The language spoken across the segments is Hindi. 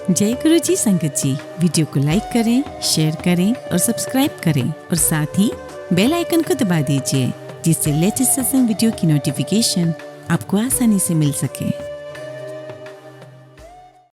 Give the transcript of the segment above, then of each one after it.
जय गुरु जी संगत जी, वीडियो को लाइक करें, शेयर करें और सब्सक्राइब करें और साथ ही बेल आइकन को दबा दीजिए जिससे लेटेस्ट सत्संग वीडियो की नोटिफिकेशन आपको आसानी से मिल सके।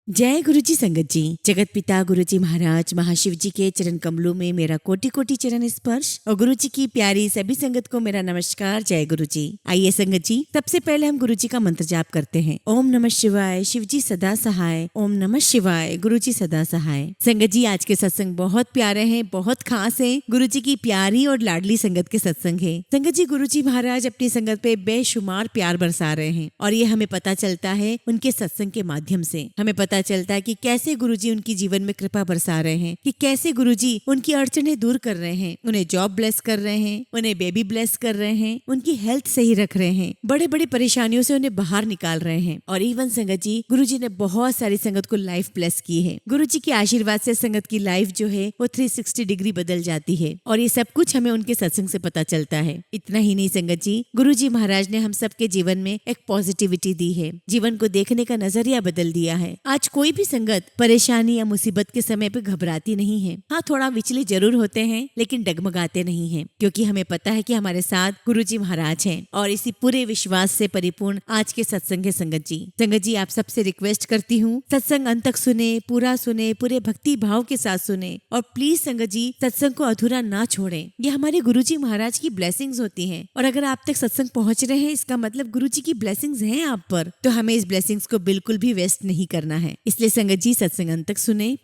जय गुरु जी संगत जी, जगत पिता गुरु जी महाराज महाशिव जी के चरण कमलों में मेरा कोटि कोटि चरण स्पर्श और गुरु जी की प्यारी सभी संगत को मेरा नमस्कार। जय गुरु जी। आइए संगत जी, सबसे पहले हम गुरु जी का मंत्र जाप करते हैं। ओम नमः शिवाय, शिव जी सदा सहाय। ओम नमः शिवाय, गुरु जी सदा सहाय। संगत जी, आज के सत्संग बहुत प्यारे हैं, बहुत खास है। गुरु जी की प्यारी और लाडली संगत के सत्संग है। संगत जी, गुरु जी महाराज अपनी संगत पे बेशुमार प्यार बरसा रहे हैं और ये हमें पता चलता है उनके सत्संग के माध्यम से। हमें पता चलता है कि कैसे गुरुजी उनकी जीवन में कृपा बरसा रहे हैं, कि कैसे गुरुजी उनकी अड़चने दूर कर रहे हैं, उन्हें जॉब ब्लेस कर रहे हैं, उन्हें बेबी ब्लेस कर रहे हैं, उनकी हेल्थ सही रख रहे हैं, बड़े बड़े परेशानियों से उन्हें बाहर निकाल रहे हैं। और इवन संगत जी, गुरुजी ने बहुत सारी संगत को लाइफ ब्लेस की है। गुरुजी के आशीर्वाद से संगत की लाइफ जो है वो 360 डिग्री बदल जाती है और ये सब कुछ हमें उनके सत्संग से पता चलता है। इतना ही नहीं संगत जी, गुरुजी महाराज ने हम सबके जीवन में एक पॉजिटिविटी दी है, जीवन को देखने का नजरिया बदल दिया है। आज कोई भी संगत परेशानी या मुसीबत के समय पे घबराती नहीं है। हाँ, थोड़ा विचलित जरूर होते हैं लेकिन डगमगाते नहीं हैं, क्योंकि हमें पता है कि हमारे साथ गुरुजी महाराज हैं। और इसी पूरे विश्वास से परिपूर्ण आज के सत्संग है संगत जी। संगत जी, आप सबसे रिक्वेस्ट करती हूँ, सत्संग अंत तक सुने, पूरे भक्ति भाव के साथ सुने और प्लीज संगत जी सत्संग को अधूरा ना छोड़ें। ये हमारे गुरुजी महाराज की ब्लेसिंग्स होती हैं और अगर आप तक सत्संग पहुँच रहे हैं इसका मतलब गुरुजी की ब्लेसिंग्स हैं आप पर, तो हमें इस ब्लेसिंग्स को बिल्कुल भी वेस्ट नहीं करना है। इसलिए संगत जी सत्संग अंत तक सुने,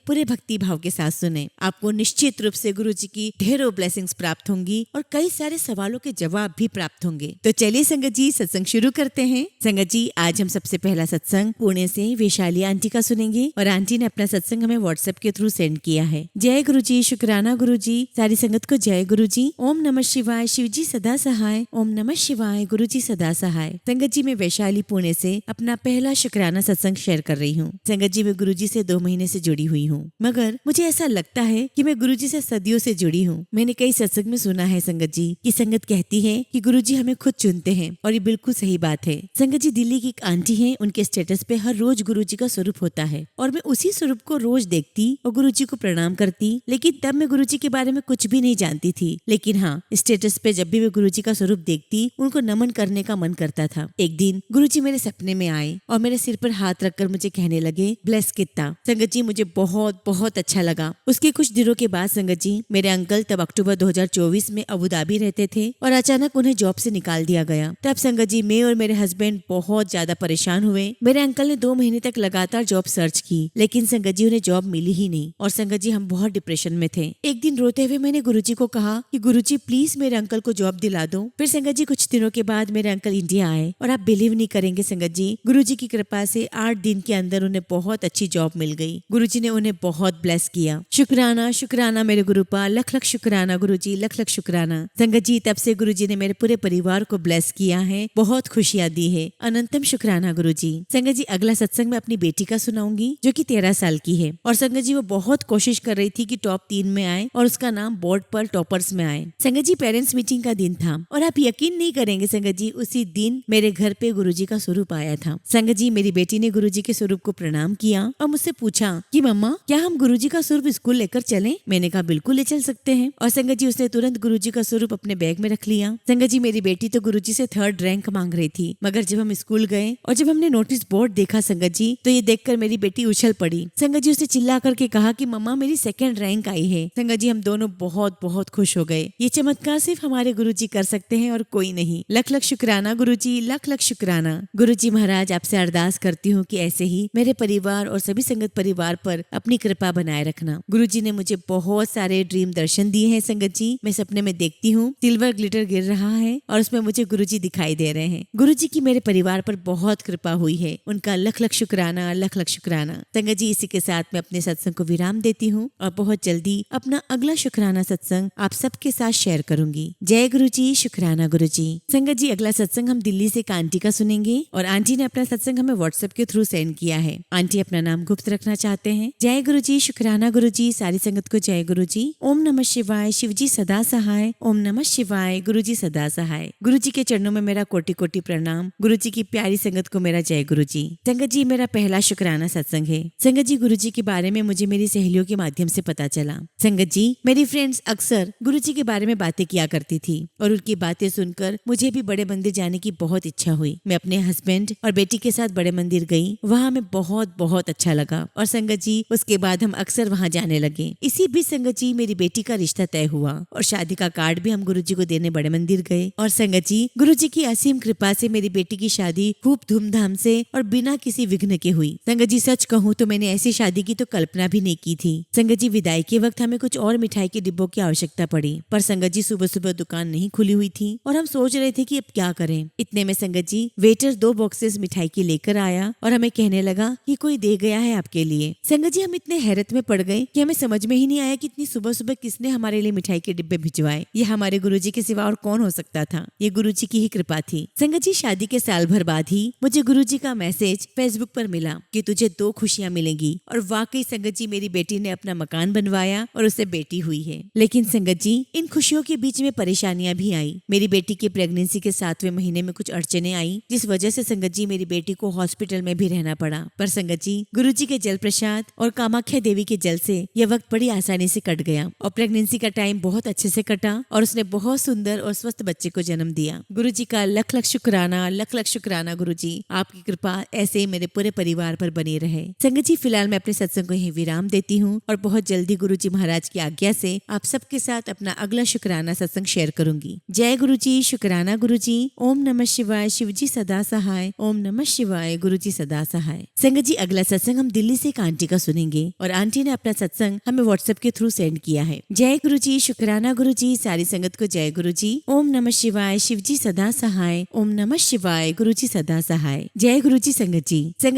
पूरे भक्ति भाव के साथ सुने। आपको निश्चित रूप से गुरुजी की ढेरों ब्लेसिंग्स प्राप्त होंगी और कई सारे सवालों के जवाब भी प्राप्त होंगे। तो चलिए संगत जी सत्संग शुरू करते हैं। संगत जी, आज हम सबसे पहला सत्संग पुणे से वैशाली आंटी का सुनेंगे और आंटी ने अपना सत्संग हमें व्हाट्सएप के थ्रू सेंड किया है। जय गुरु जी, शुक्राना गुरु जी। सारी संगत को जय गुरु जी। ओम नमः शिवाय, शिव जी सदा सहाय। ओम नमः शिवाय, गुरु जी सदा सहाय। संगत जी, मैं वैशाली पुणे से अपना पहला शुक्राना सत्संग शेयर कर रही हूँ। संगत जी, मैं गुरुजी से 2 महीने से जुड़ी हुई हूँ, मगर मुझे ऐसा लगता है कि मैं गुरुजी से सदियों से जुड़ी हूँ। मैंने कई सत्संग में सुना है संगत जी कि संगत कहती है कि गुरुजी हमें खुद चुनते हैं और ये बिल्कुल सही बात है। संगत जी, दिल्ली की एक आंटी है, उनके स्टेटस पे हर रोज गुरुजी का स्वरूप होता है और मैं उसी स्वरूप को रोज देखती और गुरुजी को प्रणाम करती, लेकिन तब मैं गुरुजी के बारे में कुछ भी नहीं जानती थी। लेकिन हाँ, स्टेटस पे जब भी मैं गुरुजी का स्वरूप देखती उनको नमन करने का मन करता था। एक दिन गुरुजी मेरे सपने में आए और मेरे सिर पर हाथ रखकर मुझे कहने लगे, ब्लेस कितना। संगत जी, मुझे बहुत अच्छा लगा। उसके कुछ दिनों के बाद संगत जी, मेरे अंकल तब अक्टूबर 2024 में अबू धाबी रहते थे और अचानक उन्हें जॉब से निकाल दिया गया। तब संगत जी, मैं और मेरे हस्बैंड बहुत ज्यादा परेशान हुए। मेरे अंकल ने 2 महीने तक लगातार जॉब सर्च की, लेकिन संगत जी उन्हें जॉब मिली ही नहीं और संगत जी हम बहुत डिप्रेशन में थे। एक दिन रोते हुए मैंने गुरुजी को कहा कि गुरुजी प्लीज मेरे अंकल को जॉब दिला दो। फिर संगत जी कुछ दिनों के बाद मेरे अंकल इंडिया आए और आप बिलीव नहीं करेंगे संगत जी, गुरुजी की कृपा से 8 दिन के अंदर उन्हें बहुत अच्छी जॉब मिल गई। गुरुजी ने उन्हें बहुत ब्लेस किया। शुक्राना शुक्राना मेरे गुरुपा, लख लख शुक्राना गुरुजी, लख लख शुक्राना। संगत जी, तब से गुरुजी ने मेरे पूरे परिवार को ब्लेस किया है, बहुत खुशियां दी है। अनंतम शुक्राना गुरुजी। संगत जी, अगला सत्संग मैं अपनी बेटी का सुनाऊंगी जो कि 13 साल की है और संगत जी वो बहुत कोशिश कर रही थी कि टॉप 3 में आए और उसका नाम बोर्ड पर टॉपर्स में आए। संगत जी, पेरेंट्स मीटिंग का दिन था और आप यकीन नहीं करेंगे संगत जी, उसी दिन मेरे घर पे गुरुजी का स्वरूप आया था। संगत जी, मेरी बेटी ने गुरुजी के स्वरूप को प्रणाम किया और मुझसे पूछा कि मम्मा क्या हम गुरुजी का स्वरूप स्कूल लेकर चलें? मैंने कहा बिल्कुल ले चल सकते हैं और संगत जी उसने तुरंत गुरुजी का स्वरूप अपने बैग में रख लिया। संगत जी, मेरी बेटी तो गुरुजी से 3rd रैंक मांग रही थी, मगर जब हम स्कूल गए और जब हमने नोटिस बोर्ड देखा संगत जी, तो ये देखकर मेरी बेटी उछल पड़ी। संगत जी, उसने चिल्ला करके कहा कि मम्मा मेरी 2nd रैंक आई है। संगत जी, हम दोनों बहुत खुश हो गए। ये चमत्कार सिर्फ हमारे गुरुजी कर सकते हैं और कोई नहीं। लख लख शुक्राना गुरुजी, लख लख शुक्राना। गुरुजी महाराज, आपसे अरदास करती हूँ कि ऐसे ही मेरे परिवार और सभी संगत परिवार पर अपनी कृपा बनाए रखना। गुरुजी ने मुझे बहुत सारे ड्रीम दर्शन दिए हैं संगत जी। मैं सपने में देखती हूँ सिल्वर ग्लिटर गिर रहा है और उसमें मुझे गुरुजी दिखाई दे रहे हैं। गुरुजी की मेरे परिवार पर बहुत कृपा हुई है, उनका लख लख शुक्राना, लख लख शुक्राना। संगत जी, इसी के साथ मैं अपने सत्संग को विराम देती हूँ और बहुत जल्दी अपना अगला शुक्राना सत्संग आप सबके साथ शेयर करूंगी। जय गुरुजी, शुक्राना गुरुजी। संगत जी, अगला सत्संग हम दिल्ली से एक आंटी का सुनेंगे और आंटी ने अपना सत्संग हमें व्हाट्सएप के थ्रू सेंड किया है। आंटी अपना नाम गुप्त रखना चाहते हैं। जय गुरु जी, शुक्राना गुरु जी, सारी संगत को जय गुरु जी। ओम नमः शिवाय, शिव जी सदा सहाय। ओम नमः शिवाय, गुरु जी सदा सहाय। गुरु जी के चरणों में मेरा कोटि कोटि प्रणाम। गुरु जी की प्यारी संगत को मेरा जय गुरु जी। संगत जी, मेरा पहला शुक्राना सत्संग है। संगत जी, गुरु जी के बारे में मुझे मेरी सहेलियों के माध्यम से पता चला। संगत जी, मेरी फ्रेंड्स अक्सर गुरु जी के बारे में बातें किया करती थी और उनकी बातें सुनकर मुझे भी बड़े मंदिर जाने की बहुत इच्छा हुई। मैं अपने हस्बैंड और बेटी के साथ बड़े मंदिर गई। वहाँ हमें बहुत बहुत अच्छा लगा और संगत जी उसके बाद हम अक्सर वहाँ जाने लगे। इसी बीच संगत जी मेरी बेटी का रिश्ता तय हुआ और शादी का कार्ड भी हम गुरु जी को देने बड़े मंदिर गए। और संगत जी, गुरु जी की असीम कृपा से मेरी बेटी की शादी खूब धूमधाम से और बिना किसी विघ्न के हुई। संगत जी, सच कहूँ तो मैंने ऐसी शादी की तो कल्पना भी नहीं की थी। संगत जी, विदाई के वक्त हमें कुछ और मिठाई के डिब्बों की आवश्यकता पड़ी, पर संगत जी सुबह सुबह दुकान नहीं खुली हुई थी और हम सोच रहे थे कि अब क्या करें। इतने में संगत जी वेटर 2 बॉक्सेस मिठाई की लेकर आया और हमें कहने लगा कि कोई दे गया है आपके लिए। संगत जी, हम इतने हैरत में पड़ गए कि हमें समझ में ही नहीं आया कि इतनी सुबह सुबह किसने हमारे लिए मिठाई के डिब्बे भिजवाए। ये हमारे गुरु जी के सिवा और कौन हो सकता था। ये गुरु जी की ही कृपा थी। संगत जी, शादी के साल भर बाद ही मुझे गुरु जी का मैसेज फेसबुक पर मिला कि तुझे 2 खुशियां मिलेंगी। और वाकई संगत जी, मेरी बेटी ने अपना मकान बनवाया और उसे बेटी हुई है। लेकिन संगत जी, इन खुशियों के बीच में परेशानियां भी आई। मेरी बेटी की प्रेगनेंसी के 7वें महीने में कुछ अड़चने आई, जिस वजह से संगत जी मेरी बेटी को हॉस्पिटल में भी रहना पड़ा। पर संगत जी, गुरु जी के जल प्रसाद और कामाख्या देवी के जल से यह वक्त बड़ी आसानी से कट गया और प्रेगनेंसी का टाइम बहुत अच्छे से कटा और उसने बहुत सुंदर और स्वस्थ बच्चे को जन्म दिया। गुरु जी का लख लख शुक्राना, लख लख शुक्राना गुरु जी। आपकी कृपा ऐसे मेरे पूरे परिवार पर बनी रहे। संगत जी, फिलहाल मैं अपने सत्संग को यहीं विराम देती हूँ और बहुत जल्दी गुरु जी महाराज की आज्ञा से आप सबके साथ अपना अगला शुक्राना सत्संग शेयर करूंगी। जय गुरु जी, शुक्राना गुरु जी। ओम नमः शिवाय, शिव जी सदा सहाय। ओम नमः शिवाय, गुरु जी सदा सहाय। संगत जी, अगला सत्संग हम दिल्ली से एक आंटी का सुनेंगे और आंटी ने अपना सत्संग हमें व्हाट्सएप के थ्रू सेंड किया है। जय गुरु जी, शुक्राना गुरु जी, सारी संगत को जय गुरु जी। ओम नमः शिवाय, शिव जी सदा सहाय। ओम नमः शिवाय, गुरु जी सदा सहाय। जय गुरु जी। संगत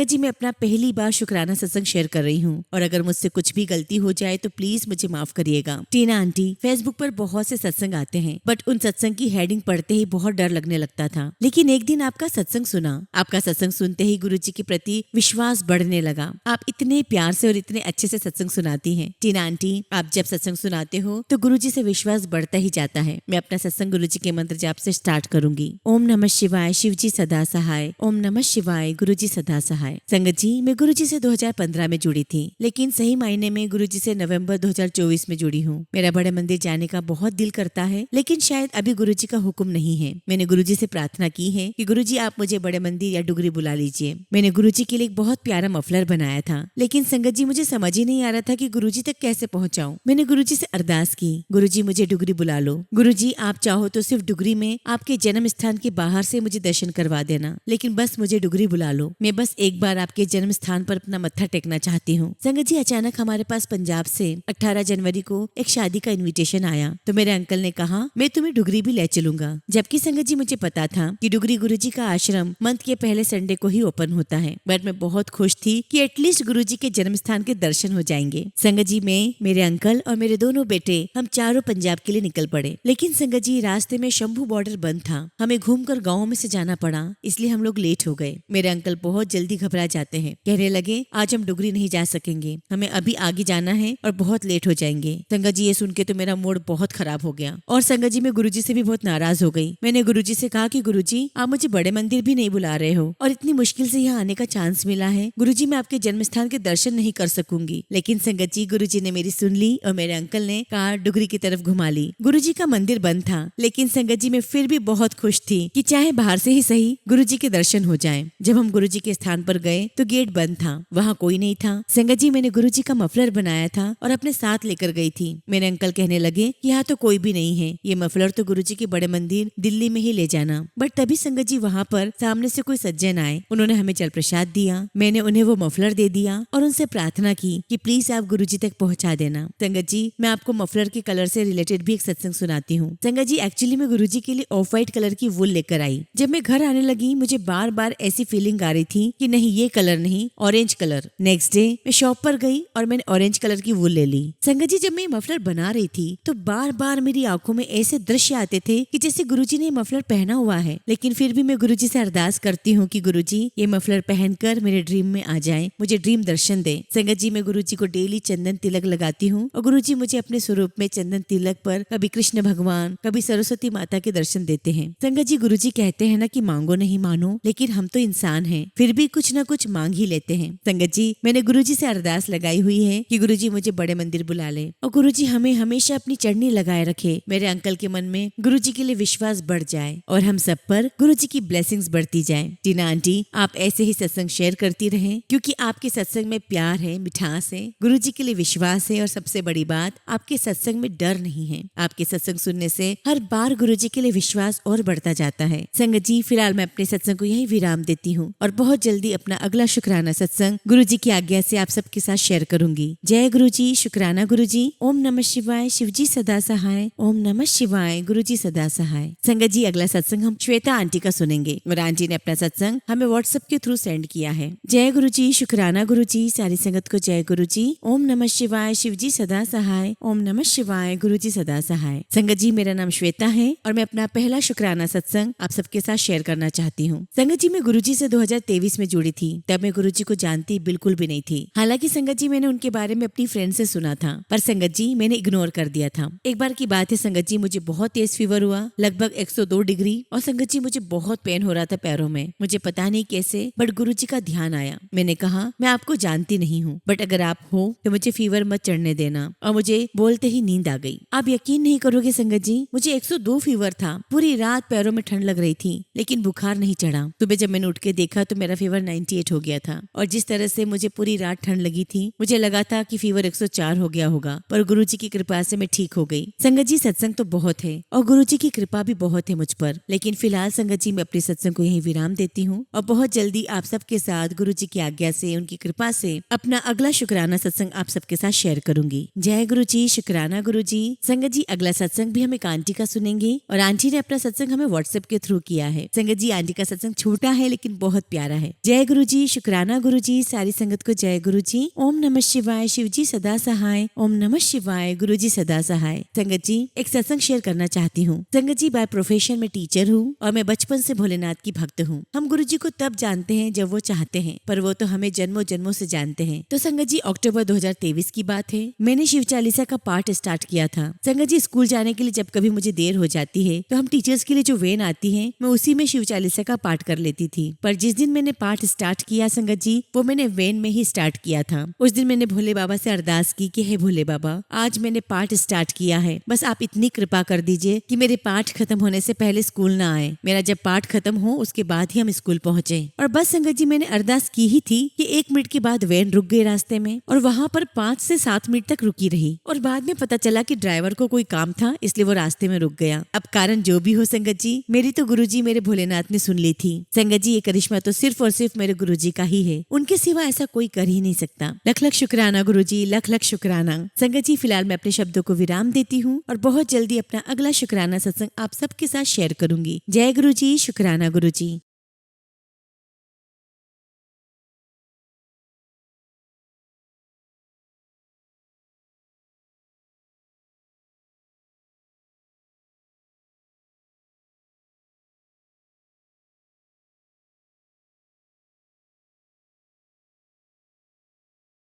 जी, मैं अपना पहली बार शुक्राना सत्संग शेयर कर रही हूँ और अगर मुझसे कुछ भी गलती हो जाए तो प्लीज मुझे माफ करिएगा। टीना आंटी, फेसबुक पर बहुत से सत्संग आते हैं बट उन सत्संग की हेडिंग पढ़ते ही बहुत डर लगने लगता था। लेकिन एक दिन आपका सत्संग सुना। आपका सत्संग सुनते ही गुरु जी के प्रति विश्वास बढ़ने लगा। आप इतने प्यार से और इतने अच्छे से सत्संग सुनाती हैं। टीना आंटी, आप जब सत्संग सुनाते हो तो गुरु जी से विश्वास बढ़ता ही जाता है। मैं अपना सत्संग गुरु जी के मंत्र जाप से स्टार्ट करूंगी। ओम नमः शिवाय, शिव जी सदा सहाय। ओम नमः शिवाय, गुरु जी सदा सहाय। संगत जी, मैं गुरु जी से 2015 में जुड़ी थी, लेकिन सही मायने में गुरु जी से नवंबर 2024 में जुड़ी हूँ। मेरा बड़े मंदिर जाने का बहुत दिल करता है, लेकिन शायद अभी गुरु जी का हुक्म नहीं है। मैंने गुरु जी से प्रार्थना की है कि गुरु जी आप मुझे बड़े मंदिर या डुगरी बुला लीजिए। मैंने गुरु जी के लिए एक बहुत प्यारा मफलर बनाया था, लेकिन संगत जी मुझे समझ ही नहीं आ रहा था कि गुरु जी तक कैसे पहुँचाऊं। मैंने गुरु जी से अरदास की, गुरु जी मुझे डुगरी बुला लो। गुरु जी आप चाहो तो सिर्फ डुगरी में आपके जन्म स्थान के बाहर से मुझे दर्शन करवा देना, लेकिन बस मुझे डुगरी बुला लो। मैं बस एक बार आपके जन्म स्थान पर अपना मत्था टेकना चाहती हूँ। संगत जी, अचानक हमारे पास पंजाब से 18 जनवरी को एक शादी का इन्विटेशन आया तो मेरे अंकल ने कहा मैं तुम्हें डुगरी भी ले चलूंगा। जबकि संगत जी मुझे पता था कि डुगरी गुरु जी का आश्रम मंथ के पहले संडे को ही ओपन होता है, बट मैं बहुत खुश थी कि एटलीस्ट गुरु जी के जन्म स्थान के दर्शन हो जाएंगे। संगत जी, मैं, मेरे अंकल और मेरे दोनों बेटे हम चारों पंजाब के लिए निकल पड़े। लेकिन संगत जी, रास्ते में शंभू बॉर्डर बंद था। हमें घूमकर गाँव में से जाना पड़ा, इसलिए हम लोग लेट हो गए। मेरे अंकल बहुत जल्दी घबरा जाते हैं, कहने लगे आज हम डुगरी नहीं जा सकेंगे, हमें अभी आगे जाना है और बहुत लेट हो जाएंगे। संगत जी, ये सुन के तो मेरा मूड बहुत खराब हो गया और संगत जी मैं गुरु जी से भी बहुत नाराज हो गई। मैंने गुरु जी से कहा कि गुरु जी आप मुझे बड़े मंदिर भी नहीं बुला रहे हो और इतनी मुश्किल से यहाँ आने का चांस मिला है। गुरु जी मैं आपके जन्म स्थान के दर्शन नहीं कर सकूंगी। लेकिन संगत जी, गुरु जी ने मेरी सुन ली और मेरे अंकल ने कार डुगरी की तरफ घुमा ली। गुरु जी का मंदिर बंद था, लेकिन संगत जी मैं फिर भी बहुत खुश थी कि चाहे बाहर से ही सही गुरु जी के दर्शन हो जाए। जब हम गुरु जी के स्थान पर गए तो गेट बंद था, वहाँ कोई नहीं था। संगत जी, मैंने गुरु जी का मफलर बनाया था और अपने साथ लेकर गई थी। मेरे अंकल कहने लगे यहाँ तो कोई भी नहीं है, ये मफलर तो गुरु जी के बड़े मंदिर दिल्ली में ही ले जाना। बट तभी संगत जी वहाँ पर सामने से कोई सज्जन आए, उन्होंने हमें जल प्रसाद दिया। मैंने उन्हें वो मफलर दे दिया और उनसे प्रार्थना की कि प्लीज आप गुरु जी तक पहुँचा देना। संगत जी, मैं आपको मफलर के कलर से रिलेटेड भी एक सत्संग सुनाती हूँ। संगत जी, एक्चुअली मैं गुरु जी के लिए ऑफ व्हाइट कलर की वुल लेकर आई। जब मैं घर आने लगी मुझे बार बार ऐसी फीलिंग आ रही थी कि नहीं ये कलर नहीं, ऑरेंज कलर। नेक्स्ट डे मैं शॉप पर गई और मैंने ऑरेंज कलर की वुल ले ली। संगत जी, जब मैं मफलर बना रही थी तो बार बार मेरी आंखों में ऐसे दृश्य आते थे कि जैसे गुरुजी ने मफलर पहना हुआ है। लेकिन फिर भी मैं गुरुजी से अरदास करती हूँ कि गुरुजी ये मफलर पहनकर आकर मेरे ड्रीम में आ जाए, मुझे ड्रीम दर्शन दे। संगत जी, मैं गुरुजी को डेली चंदन तिलक लगाती हूँ और गुरुजी मुझे अपने स्वरूप में चंदन तिलक पर कभी कृष्ण भगवान, कभी सरस्वती माता के दर्शन देते हैं। संगत जी, गुरुजी कहते हैं ना कि मांगो नहीं मानो, लेकिन हम तो इंसान हैं, फिर भी कुछ न कुछ मांग ही लेते हैं। संगत जी, मैंने गुरुजी से अरदास लगाई हुई है कि गुरुजी मुझे बड़े मंदिर बुला ले और गुरुजी हमें हमेशा अपनी चढ़नी लगाए रखे। मेरे अंकल के मन में गुरुजी के लिए विश्वास बढ़ जाए और हम सब पर गुरुजी की ब्लेसिंग्स बढ़ती जाए। टीना आंटी, आप ऐसे ही सत्संग शेयर करती रहें, क्योंकि आपके सत्संग में प्यार है, मिठास है, गुरुजी के लिए विश्वास है और सबसे बड़ी बात, आपके सत्संग में डर नहीं है। आपके सत्संग सुनने से हर बार गुरुजी के लिए विश्वास और बढ़ता जाता है। संगत जी, फिलहाल मैं अपने सत्संग को यही विराम देती हूँ और बहुत जल्दी अपना अगला शुक्राना सत्संग गुरुजी की आज्ञा से आप सबके साथ शेयर करूंगी। जय गुरुजी, शुक्राना गुरुजी, ओम नमः शिवाय, शिवजी सदा सहाय, ओम नमः शिवाय, गुरुजी सदा सहाय। संगत जी, अगला सत्संग हम श्वेता आंटी का सुनेंगे और आंटी ने अपना सत्संग हमें व्हाट्सएप के थ्रू सेंड किया है। जय गुरुजी, शुक्राना गुरुजी, सारी संगत को जय गुरुजी, ओम नमः शिवाय, शिवजी सदा सहाय, ओम नमः शिवाय, गुरुजी सदा सहाय। संगत जी, मेरा नाम श्वेता है और मैं अपना पहला शुक्राना सत्संग आप सबके साथ शेयर करना चाहती हूँ। संगत जी, मैं गुरुजी से 2023 में जुड़ी थी। तब मैं गुरुजी को जानती बिल्कुल भी नहीं थी। हालांकि संगत जी, मैंने उनके बारे में अपनी फ्रेंड से सुना था, पर संगत जी मैंने इग्नोर कर दिया था। एक बार की बात है संगत जी, मुझे बहुत तेज फीवर हुआ, लगभग 102 डिग्री, और संगत जी मुझे बहुत पेन हो रहा था पैरों में। मुझे पता नहीं कैसे, बट गुरुजी का ध्यान आया। मैंने कहा, मैं आपको जानती नहीं हूँ, बट अगर आप हो तो मुझे फीवर मत चढ़ने देना, और मुझे बोलते ही नींद आ गई। आप यकीन नहीं करोगे संगत जी, मुझे 102 फीवर था। पूरी रात पैरों में ठंड लग रही थी, लेकिन बुखार नहीं चढ़ा। सुबह जब मैंने उठ के देखा तो मेरा फीवर 98 हो गया था, और जिस तरह से मुझे पूरी रात ठंड लगी थी, मुझे लगा था कि फीवर 104 हो गया होगा, पर गुरुजी की कृपा से मैं ठीक हो गई। संगत जी, सत्संग तो बहुत है और गुरुजी की कृपा भी बहुत है मुझ पर, लेकिन फिलहाल संगत जी मैं अपने सत्संग को यहीं विराम देती हूँ और बहुत जल्दी आप सबके साथ गुरुजी की आज्ञा से, उनकी कृपा से अपना अगला शुक्राना सत्संग आप सबके साथ शेयर करूंगी। जय गुरुजी, शुक्राना गुरुजी। संगत जी, अगला सत्संग भी हम एक आंटी का सुनेंगे और आंटी ने अपना सत्संग हमें व्हाट्सएप के थ्रू किया है। संगत जी, आंटी का सत्संग छोटा है लेकिन बहुत प्यारा है। जय गुरुजी, शुक्राना गुरुजी, सारी संगत को जय गुरुजी, ओम नमः शिवाय, शिवजी सदा सहाय, ओम नमः शिवाय, गुरुजी सदा सहाय। संगत जी, एक सत्संग शेयर करना चाहती हूँ। संगत जी, बाय प्रोफेशन में टीचर हूँ और मैं बचपन से भोलेनाथ की भक्त हूँ। हम गुरुजी को तब जानते हैं जब वो चाहते हैं, पर वो तो हमें जन्मों जन्मों से जानते हैं। तो संगत जी, अक्टूबर 2023 की बात है, मैंने शिव चालीसा का पाठ स्टार्ट किया था। संगत जी, स्कूल जाने के लिए जब कभी मुझे देर हो जाती है तो हम टीचर्स के लिए जो वेन आती है, मैं उसी में शिव चालीसा का पाठ कर लेती थी। पर जिस दिन मैंने पाठ स्टार्ट किया संगत जी, वो मैंने वेन में ही स्टार्ट किया था। उस दिन मैंने भोले बाबा से अरदास की कि हे भोले बाबा, आज मैंने पाठ स्टार्ट किया है, बस आप इतनी कृपा कर दीजिए कि मेरे पाठ खत्म होने से पहले स्कूल ना आए। मेरा जब पाठ खत्म हो उसके बाद ही हम स्कूल पहुंचे। और बस संगत जी, मैंने अरदास की ही थी कि 1 मिनट के बाद वैन रुक गई रास्ते में और वहाँ पर 5 से 7 मिनट तक रुकी रही, और बाद में पता चला कि ड्राइवर को कोई काम था, इसलिए वो रास्ते में रुक गया। अब कारण जो भी हो संगत जी, मेरी तो गुरुजी मेरे भोलेनाथ ने सुन ली थी। संगत जी, ये करिश्मा तो सिर्फ और सिर्फ मेरे गुरुजी का ही है, उनके सिवा ऐसा कोई कर ही नहीं सकता। लख लख शुक्राना गुरुजी, लख लख शुक्राना। संगत जी, फिलहाल मैं अपने शब्दों को विराम देती हूँ और बहुत जल्दी अपना अगला शुक्राना सत्संग आप सबके साथ शेयर करूंगी। जय गुरुजी, शुक्राना गुरुजी।